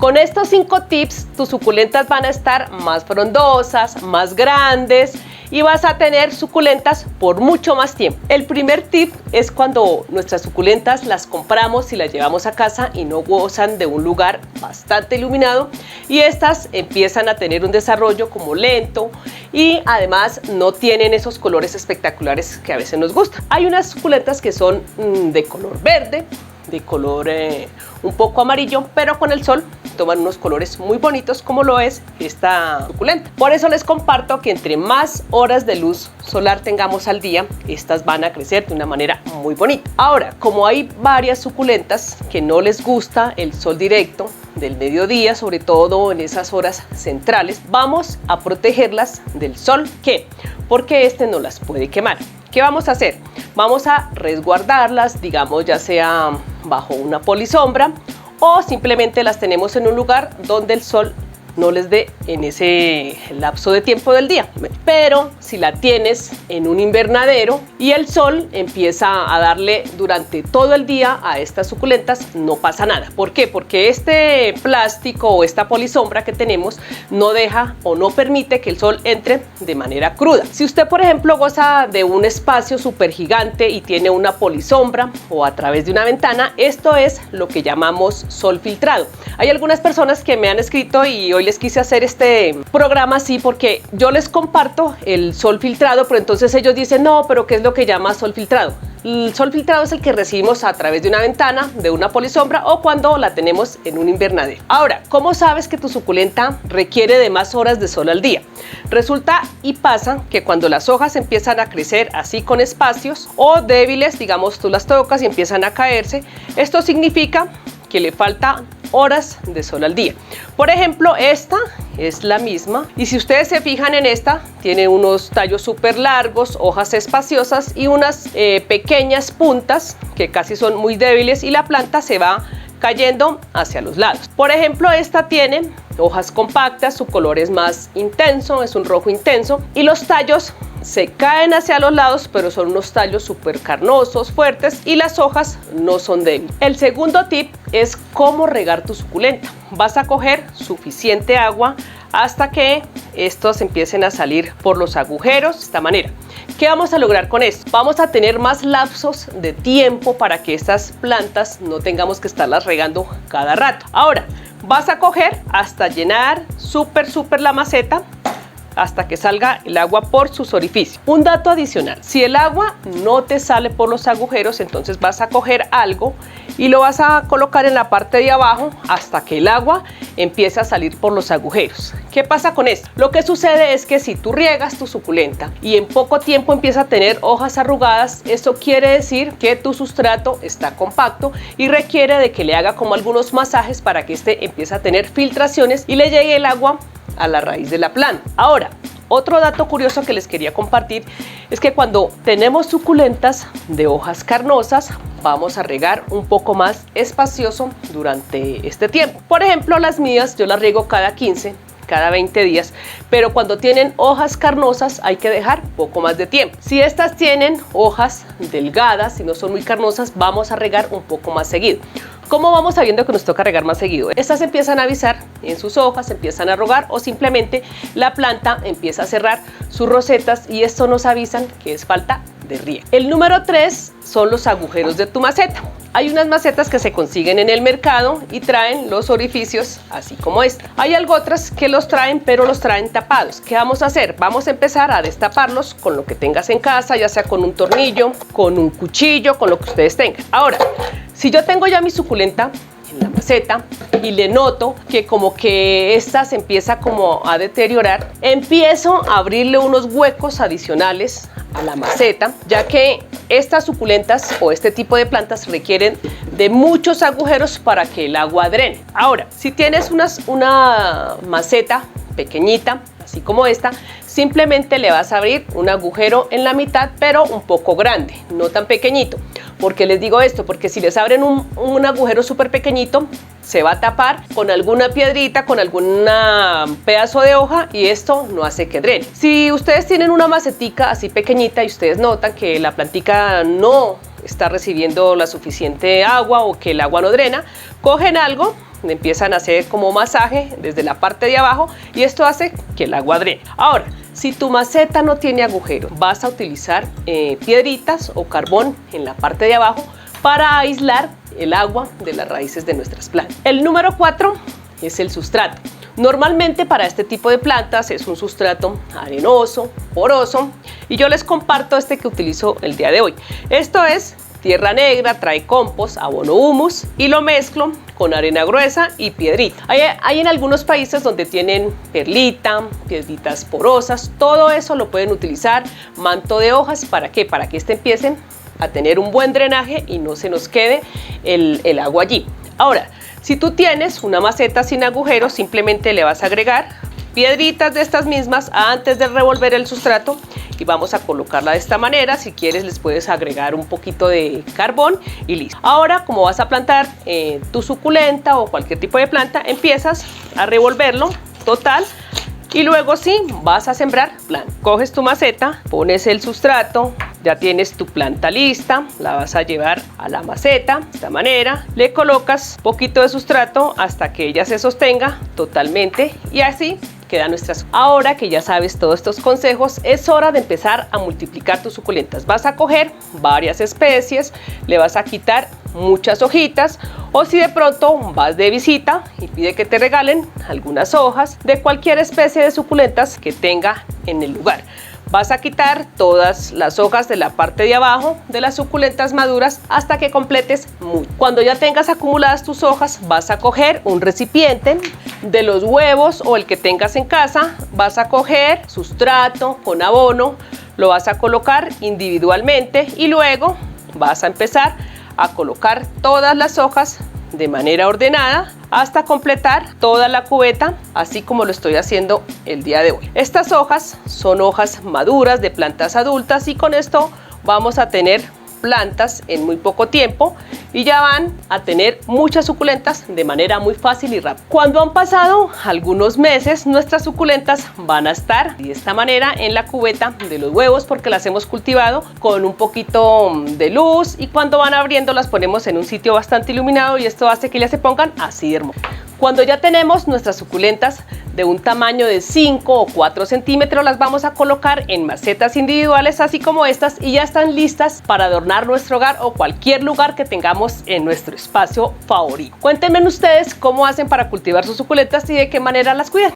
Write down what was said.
Con estos 5 tips, tus suculentas van a estar más frondosas, más grandes y vas a tener suculentas por mucho más tiempo. El primer tip es cuando nuestras suculentas las compramos y las llevamos a casa y no gozan de un lugar bastante iluminado y estas empiezan a tener un desarrollo como lento y además no tienen esos colores espectaculares que a veces nos gustan. Hay unas suculentas que son de color verde, de color un poco amarillo, pero con el sol toman unos colores muy bonitos como lo es esta suculenta. Por eso les comparto que entre más horas de luz solar tengamos al día, estas van a crecer de una manera muy bonita. Ahora, como hay varias suculentas que no les gusta el sol directo del mediodía, sobre todo en esas horas centrales, vamos a protegerlas del sol. ¿Qué? Porque este no las puede quemar. ¿Qué vamos a hacer? Vamos a resguardarlas, digamos, ya sea bajo una polisombra o simplemente las tenemos en un lugar donde el sol no les dé en ese lapso de tiempo del día. Pero si la tienes en un invernadero y el sol empieza a darle durante todo el día a estas suculentas, no pasa nada. ¿Por qué? Porque este plástico o esta polisombra que tenemos no deja o no permite que el sol entre de manera cruda. Si usted, por ejemplo, goza de un espacio súper gigante y tiene una polisombra o a través de una ventana, esto es lo que llamamos sol filtrado. Hay algunas personas que me han escrito y hoy les quise hacer este programa así porque yo les comparto el sol filtrado, pero entonces ellos dicen, no, pero ¿qué es lo que llama sol filtrado? El sol filtrado es el que recibimos a través de una ventana, de una polisombra o cuando la tenemos en un invernadero. Ahora, ¿cómo sabes que tu suculenta requiere de más horas de sol al día? Resulta y pasa que cuando las hojas empiezan a crecer así con espacios o débiles, digamos, tú las tocas y empiezan a caerse, esto significa que le falta horas de sol al día. Por ejemplo, esta es la misma y si ustedes se fijan en esta, tiene unos tallos súper largos, hojas espaciosas y unas pequeñas puntas que casi son muy débiles y la planta se va cayendo hacia los lados. Por ejemplo, esta tiene hojas compactas, su color es más intenso, es un rojo intenso y los tallos se caen hacia los lados, pero son unos tallos súper carnosos, fuertes y las hojas no son débiles. El segundo tip es cómo regar tu suculenta. Vas a coger suficiente agua hasta que estos empiecen a salir por los agujeros de esta manera. ¿Qué vamos a lograr con esto? Vamos a tener más lapsos de tiempo para que estas plantas no tengamos que estarlas regando cada rato. Ahora, vas a coger hasta llenar súper la maceta hasta que salga el agua por sus orificios. Un dato adicional, si el agua no te sale por los agujeros, entonces vas a coger algo y lo vas a colocar en la parte de abajo hasta que el agua empiece a salir por los agujeros. ¿Qué pasa con esto? Lo que sucede es que si tú riegas tu suculenta y en poco tiempo empieza a tener hojas arrugadas, eso quiere decir que tu sustrato está compacto y requiere de que le haga como algunos masajes para que este empiece a tener filtraciones y le llegue el agua a la raíz de la planta. Ahora, otro dato curioso que les quería compartir es que cuando tenemos suculentas de hojas carnosas, vamos a regar un poco más espacioso durante este tiempo. Por ejemplo, las mías yo las riego cada 15, cada 20 días, pero cuando tienen hojas carnosas hay que dejar poco más de tiempo. Si estas tienen hojas delgadas y no son muy carnosas, vamos a regar un poco más seguido. ¿Cómo vamos sabiendo que nos toca regar más seguido? Estas empiezan a avisar en sus hojas, empiezan a arrugar o simplemente la planta empieza a cerrar sus rosetas y esto nos avisan que es falta de riego. El número 3 son los agujeros de tu maceta. Hay unas macetas que se consiguen en el mercado y traen los orificios así como esta. Hay algo otras que los traen, pero los traen tapados. ¿Qué vamos a hacer? Vamos a empezar a destaparlos con lo que tengas en casa, ya sea con un tornillo, con un cuchillo, con lo que ustedes tengan. Ahora, si yo tengo ya mi suculenta en la maceta y le noto que como que esta se empieza como a deteriorar, empiezo a abrirle unos huecos adicionales a la maceta, ya que estas suculentas o este tipo de plantas requieren de muchos agujeros para que el agua drene. Ahora, si tienes una maceta pequeñita, así como esta, simplemente le vas a abrir un agujero en la mitad, pero un poco grande, no tan pequeñito. ¿Por qué les digo esto? Porque si les abren un agujero súper pequeñito, se va a tapar con alguna piedrita, con algún pedazo de hoja y esto no hace que drene. Si ustedes tienen una macetica así pequeñita y ustedes notan que la plantica no está recibiendo la suficiente agua o que el agua no drena, cogen algo empiezan a hacer como masaje desde la parte de abajo y esto hace que el agua drene. Ahora, si tu maceta no tiene agujero, vas a utilizar piedritas o carbón en la parte de abajo para aislar el agua de las raíces de nuestras plantas. El número 4 es el sustrato. Normalmente para este tipo de plantas es un sustrato arenoso, poroso, y yo les comparto este que utilizo el día de hoy. Esto es tierra negra, trae compost, abono humus y lo mezclo con arena gruesa y piedrita. Hay en algunos países donde tienen perlita, piedritas porosas, todo eso lo pueden utilizar. Manto de hojas, ¿para qué? Para que empiecen a tener un buen drenaje y no se nos quede el agua allí. Ahora, si tú tienes una maceta sin agujeros, simplemente le vas a agregar piedritas de estas mismas antes de revolver el sustrato y vamos a colocarla de esta manera. Si quieres les puedes agregar un poquito de carbón y listo. Ahora, como vas a plantar tu suculenta o cualquier tipo de planta, empiezas a revolverlo total y luego sí vas a sembrar planta. Coges tu maceta, pones el sustrato, ya tienes tu planta lista, la vas a llevar a la maceta de esta manera, le colocas un poquito de sustrato hasta que ella se sostenga totalmente y así quedan nuestras. Ahora que ya sabes todos estos consejos, es hora de empezar a multiplicar tus suculentas. Vas a coger varias especies, le vas a quitar muchas hojitas, o si de pronto vas de visita y pide que te regalen algunas hojas de cualquier especie de suculentas que tenga en el lugar. Vas a quitar todas las hojas de la parte de abajo de las suculentas maduras hasta que completes mucho. Cuando ya tengas acumuladas tus hojas, vas a coger un recipiente de los huevos o el que tengas en casa, vas a coger sustrato con abono, lo vas a colocar individualmente y luego vas a empezar a colocar todas las hojas de manera ordenada hasta completar toda la cubeta, así como lo estoy haciendo el día de hoy. Estas hojas son hojas maduras de plantas adultas y con esto vamos a tener plantas en muy poco tiempo y ya van a tener muchas suculentas de manera muy fácil y rápida. Cuando han pasado algunos meses, nuestras suculentas van a estar de esta manera en la cubeta de los huevos porque las hemos cultivado con un poquito de luz y cuando van abriendo las ponemos en un sitio bastante iluminado y esto hace que ellas se pongan así de hermosas. Cuando ya tenemos nuestras suculentas de un tamaño de 5 o 4 centímetros, las vamos a colocar en macetas individuales, así como estas, y ya están listas para adornar nuestro hogar o cualquier lugar que tengamos en nuestro espacio favorito. Cuéntenme ustedes cómo hacen para cultivar sus suculentas y de qué manera las cuidan.